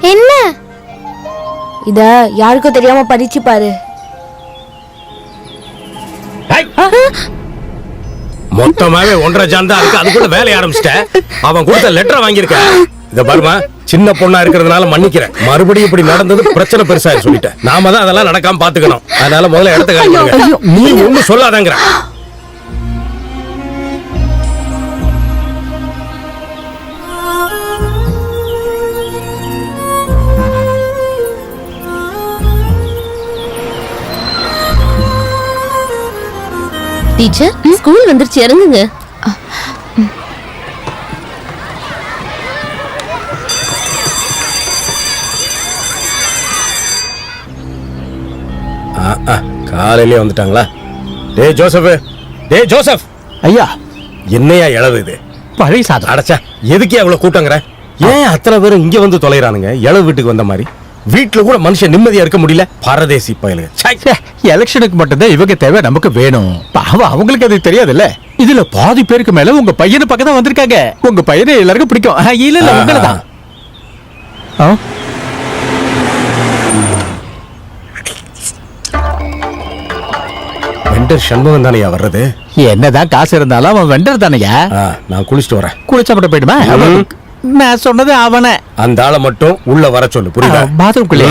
என்ன? இத யாருக்கும் தெரியாம படிச்சு பாரு. மொத்தமாவே 1.5 ஜான் தான் இருக்கு. அதுக்குள்ள வேலைய ஆரம்பிச்சிட்ட. அவன் கொடுத்த லெட்டர் வாங்கியிருக்க. இத பாருமா, சின்ன பொண்ணா இருக்கிறதுனால மன்னிக்கிறேன். மறுபடியும் இப்படி நடந்தது பிரச்சனை பெருசா சொல்லிட்டேன். நாம தான் அதெல்லாம் நடக்காம பாத்துக்கணும். அதனால முதல்ல இடத்த காலி. நீ ஒண்ணு சொல்லாதங்கற. டீச்சர், ஸ்கூல் வந்துருச்சு, இறங்குங்க. காலையிலே வந்துட்டாங்களா? டேய் ஜோசப், டேய் ஜோசப். ஐயா, என்னையா இளவு இது? பழைய சாதம். அடச்சா, எதுக்கே அவ்வளவு கூட்டங்கற? ஏன் அத்தனை பேரும் இங்க வந்து தொலைறானுங்க? இளவு வீட்டுக்கு வந்த மாதிரி வீட்டுல கூட மனுஷன் நிம்மதியா இருக்க முடியல. பரதேசி பயலுங்க. எலெக்ஷனுக்கு மட்டும்தான் இவங்க தேவை, நமக்கு வேணும். பாவம், அவங்களுக்கு அது தெரியாதுல்ல. இதுல பாதி பேருக்கு மேல உங்க பையனை பக்கம் தான் வந்திருக்காங்க. உங்க பையனை எல்லாருக்கும் பிடிக்கும். இல்ல இல்ல, உங்களதான். வெண்டர் சண்முகம் தானையா வர்றது? என்னதான் காசு இருந்தாலும் அவன் வெண்டர் தானையா? நான் குளிச்சுட்டு வரேன். குளிச்சப்பட போயிடுமா? நான் சொன்னது அவனை. அந்த ஆளை மட்டும் உள்ள வர சொல்லு, புரியுதா? பாத்ரூம்குள்ளே.